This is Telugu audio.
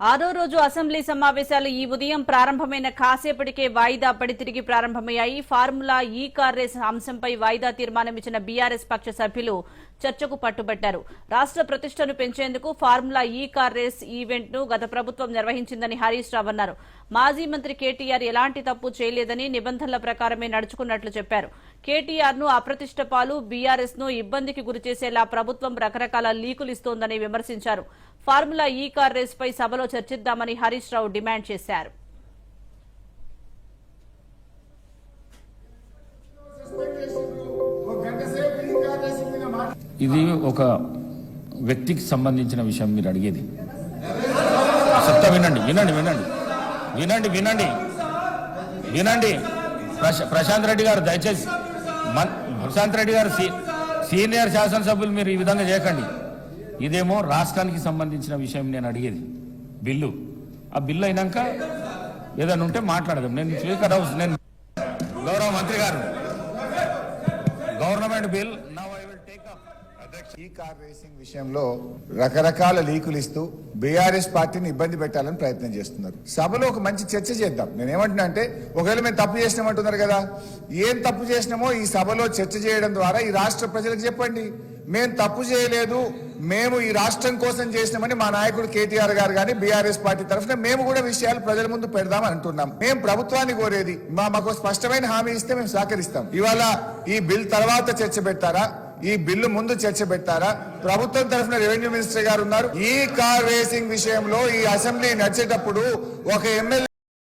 ఆరో రోజు అసెంబ్లీ సమావేశాలు ఈ ఉదయం ప్రారంభమైన కాసేపటికే వాయిదా పడి తిరిగి ప్రారంభమయ్యాయి. ఫార్ములా ఈ కార్ రేస్ అంశంపై వాయిదా తీర్మానం ఇచ్చిన బీఆర్ఎస్ పక్ష సభ్యులు చర్చకు పట్టుబట్టారు. రాష్ట్ర ప్రతిష్టను పెంచేందుకు ఫార్ములా ఈ కార్ రేస్ ఈవెంట్ ను గత ప్రభుత్వం నిర్వహించిందని హరీష్ రావు అన్నారు. మాజీ మంత్రి కేటీఆర్ ఎలాంటి తప్పు చేయలేదని నిబంధనల ప్రకారమే నడుచుకున్నట్లు చెప్పారు. కేటీఆర్ ను అప్రతిష్ట పాలు, బీఆర్ఎస్ ను ఇబ్బందికి గురిచేసేలా ప్రభుత్వం రకరకాల లీకులు ఇస్తోందని విమర్శించారు. ఫార్ములా ఈ కార్ రేస్ పై సభలో చర్చిద్దామని హరీష్ రావు డిమాండ్ చేశారు. ఇది ఒక వ్యక్తికి సంబంధించిన విషయం. మీరు అడిగేది చెప్తా, వినండి వినండి వినండి వినండి వినండి వినండి ప్రశాంత్ రెడ్డి గారు, దయచేసి ప్రశాంత్ రెడ్డి గారు సీనియర్ శాసనసభ్యులు, మీరు ఈ విధంగా చేయకండి. ఇదేమో రాష్ట్రానికి సంబంధించిన విషయం. నేను అడిగేది బిల్లు, ఆ బిల్లు అయినాక ఏదైనా ఉంటే మాట్లాడదాం. నేను స్పీకర్ హౌస్, నేను గౌరవ మంత్రి గారు, గవర్నమెంట్ బిల్ ఈ కార్ రేసింగ్ విషయంలో రకరకాల లీకులు ఇస్తూ బీఆర్ఎస్ పార్టీని ఇబ్బంది పెట్టాలని ప్రయత్నం చేస్తున్నారు. సభలో ఒక మంచి చర్చ చేద్దాం. నేనేమంటున్నా అంటే, ఒకవేళ మేము తప్పు చేసినామంటున్నారు కదా, ఏం తప్పు చేసినామో ఈ సభలో చర్చ చేయడం ద్వారా ఈ రాష్ట్ర ప్రజలకు చెప్పండి. మేము తప్పు చేయలేదు, మేము ఈ రాష్ట్రం కోసం చేసినామని మా నాయకుడు కేటీఆర్ గారు కానీ బీఆర్ఎస్ పార్టీ తరఫున మేము కూడా విషయాలు ప్రజల ముందు పెడదాం అంటున్నాం. మేము ప్రభుత్వాన్ని కోరేది, మాకు స్పష్టమైన హామీ ఇస్తే మేము సహకరిస్తాం. ఇవాళ ఈ బిల్ తర్వాత చర్చ పెట్టారా, ఈ బిల్లు ముందు చర్చ పెట్టారా? ప్రభుత్వం తరఫున రెవెన్యూ మినిస్టర్ గారు ఉన్నారు. ఈ కార్ రేసింగ్ విషయంలో ఈ అసెంబ్లీ నడిచేటప్పుడు ఒక ఎమ్మెల్యే